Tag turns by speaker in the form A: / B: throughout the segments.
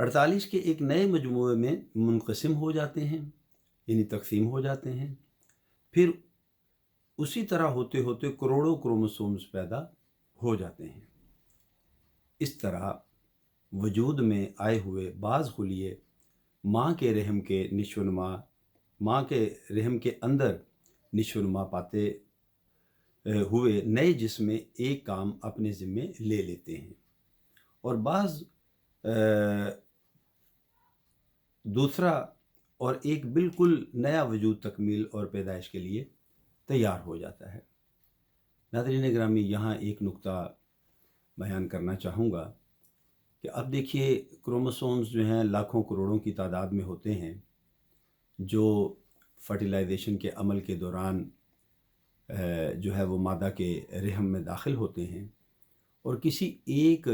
A: 48 کے ایک نئے مجموعے میں منقسم ہو جاتے ہیں، یعنی تقسیم ہو جاتے ہیں، پھر اسی طرح ہوتے ہوتے کروڑوں کروموسومز پیدا ہو جاتے ہیں۔ اس طرح وجود میں آئے ہوئے بعض خلیے ماں کے رحم کے نشوونما ماں کے رحم کے اندر نشوونما پاتے ہوئے نئے جسم میں ایک کام اپنے ذمے لے لیتے ہیں، اور بعض دوسرا اور ایک بالکل نیا وجود تکمیل اور پیدائش کے لیے تیار ہو جاتا ہے۔ ناظرین گرامی، یہاں ایک نقطہ بیان کرنا چاہوں گا کہ اب دیکھیے کروموسومز جو ہیں لاکھوں کروڑوں کی تعداد میں ہوتے ہیں، جو فرٹیلائزیشن کے عمل کے دوران جو ہے وہ مادہ کے رحم میں داخل ہوتے ہیں اور کسی ایک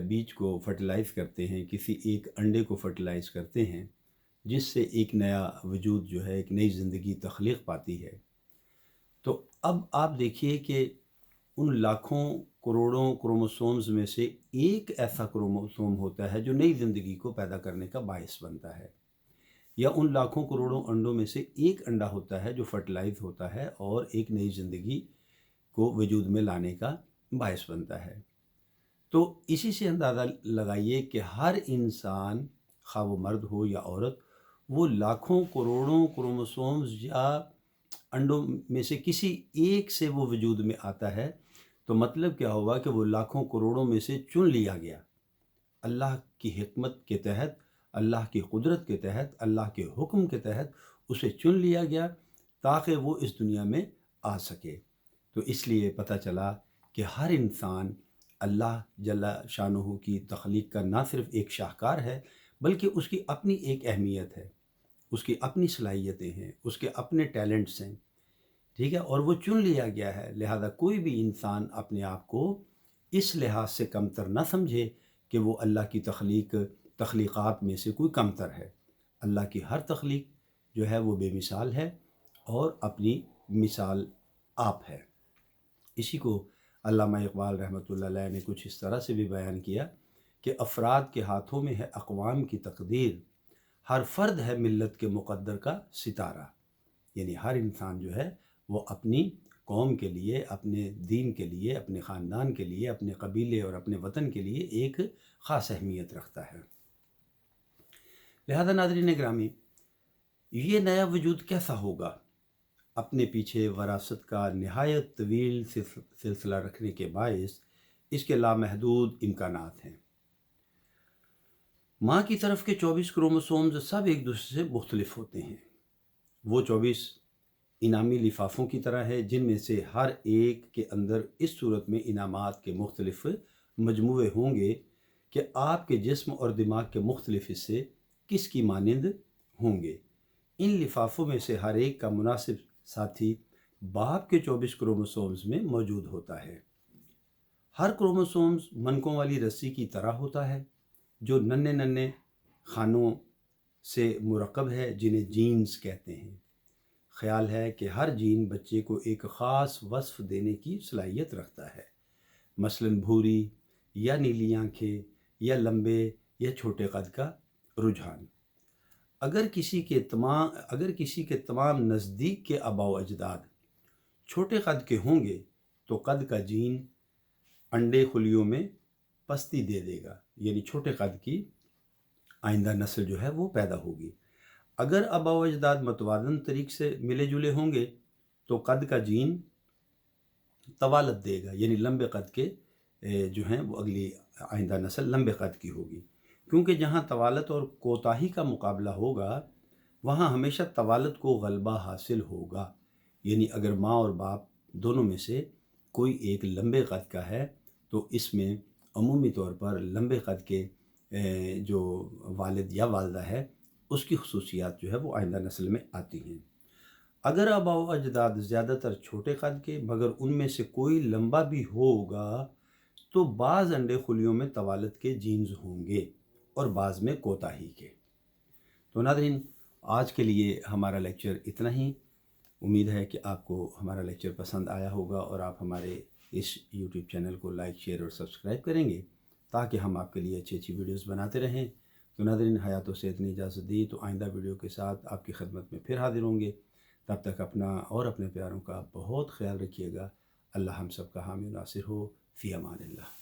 A: بیج کو فرٹیلائز کرتے ہیں، کسی ایک انڈے کو فرٹیلائز کرتے ہیں، جس سے ایک نیا وجود جو ہے، ایک نئی زندگی تخلیق پاتی ہے۔ تو اب آپ دیکھیے کہ ان لاکھوں کروڑوں کروموسومز میں سے ایک ایسا کروموسوم ہوتا ہے جو نئی زندگی کو پیدا کرنے کا باعث بنتا ہے، یا ان لاکھوں کروڑوں انڈوں میں سے ایک انڈا ہوتا ہے جو فرٹیلائز ہوتا ہے اور ایک نئی زندگی کو وجود میں لانے کا باعث بنتا ہے۔ تو اسی سے اندازہ لگائیے کہ ہر انسان، خواہ وہ مرد ہو یا عورت، وہ لاکھوں کروڑوں کروموسومز یا انڈوں میں سے کسی ایک سے وہ وجود میں آتا ہے۔ تو مطلب کیا ہوا کہ وہ لاکھوں کروڑوں میں سے چن لیا گیا، اللہ کی حکمت کے تحت، اللہ کی قدرت کے تحت، اللہ کے حکم کے تحت اسے چن لیا گیا تاکہ وہ اس دنیا میں آ سکے۔ تو اس لیے پتہ چلا کہ ہر انسان اللہ جل شانہ کی تخلیق کا نہ صرف ایک شاہکار ہے، بلکہ اس کی اپنی ایک اہمیت ہے، اس کی اپنی صلاحیتیں ہیں، اس کے اپنے ٹیلنٹس ہیں، ٹھیک ہے، اور وہ چن لیا گیا ہے۔ لہذا کوئی بھی انسان اپنے آپ کو اس لحاظ سے کمتر نہ سمجھے کہ وہ اللہ کی تخلیقات میں سے کوئی کمتر ہے۔ اللہ کی ہر تخلیق جو ہے وہ بے مثال ہے اور اپنی مثال آپ ہے۔ اسی کو علامہ اقبال رحمۃ اللہ علیہ نے کچھ اس طرح سے بھی بیان کیا کہ افراد کے ہاتھوں میں ہے اقوام کی تقدیر، ہر فرد ہے ملت کے مقدر کا ستارہ۔ یعنی ہر انسان جو ہے وہ اپنی قوم کے لیے، اپنے دین کے لیے، اپنے خاندان کے لیے، اپنے قبیلے اور اپنے وطن کے لیے ایک خاص اہمیت رکھتا ہے۔ لہذا ناظرین گرامی، یہ نیا وجود کیسا ہوگا؟ اپنے پیچھے وراثت کا نہایت طویل سلسلہ رکھنے کے باعث اس کے لامحدود امکانات ہیں۔ ماں کی طرف کے 24 کروموسومز سب ایک دوسرے سے مختلف ہوتے ہیں۔ وہ 24 انعامی لفافوں کی طرح ہے، جن میں سے ہر ایک کے اندر اس صورت میں انعامات کے مختلف مجموعے ہوں گے کہ آپ کے جسم اور دماغ کے مختلف حصے کس کی مانند ہوں گے۔ ان لفافوں میں سے ہر ایک کا مناسب ساتھی باپ کے 24 کروموسومز میں موجود ہوتا ہے۔ ہر کروموسومز منکوں والی رسی کی طرح ہوتا ہے، جو ننھے ننھے خانوں سے مرکب ہے، جنہیں جینز کہتے ہیں۔ خیال ہے کہ ہر جین بچے کو ایک خاص وصف دینے کی صلاحیت رکھتا ہے، مثلاً بھوری یا نیلی آنکھیں یا لمبے یا چھوٹے قد کا رجحان۔ اگر کسی کے تمام نزدیک کے آباء و اجداد چھوٹے قد کے ہوں گے تو قد کا جین انڈے خلیوں میں پستی دے دے گا، یعنی چھوٹے قد کی آئندہ نسل جو ہے وہ پیدا ہوگی۔ اگر آباء و اجداد متوازن طریق سے ملے جلے ہوں گے تو قد کا جین طوالت دے گا، یعنی لمبے قد کے جو ہیں وہ اگلی آئندہ نسل لمبے قد کی ہوگی، کیونکہ جہاں طوالت اور کوتاہی کا مقابلہ ہوگا وہاں ہمیشہ طوالت کو غلبہ حاصل ہوگا۔ یعنی اگر ماں اور باپ دونوں میں سے کوئی ایک لمبے قد کا ہے تو اس میں عمومی طور پر لمبے قد کے جو والد یا والدہ ہے اس کی خصوصیات جو ہے وہ آئندہ نسل میں آتی ہیں۔ اگر آباء و اجداد زیادہ تر چھوٹے قد کے مگر ان میں سے کوئی لمبا بھی ہوگا تو بعض انڈے خلیوں میں طوالت کے جینز ہوں گے اور بعض میں کوتاہی کے۔ تو ناظرین، آج کے لیے ہمارا لیکچر اتنا ہی۔ امید ہے کہ آپ کو ہمارا لیکچر پسند آیا ہوگا اور آپ ہمارے اس یوٹیوب چینل کو لائک، شیئر اور سبسکرائب کریں گے تاکہ ہم آپ کے لیے اچھی اچھی ویڈیوز بناتے رہیں۔ تو ناظرین، حیات و صحت نے اجازت دی، تو آئندہ ویڈیو کے ساتھ آپ کی خدمت میں پھر حاضر ہوں گے۔ تب تک اپنا اور اپنے پیاروں کا بہت خیال رکھیے گا۔ اللہ ہم سب کا حامی و ناصر ہو۔ فی امان اللہ۔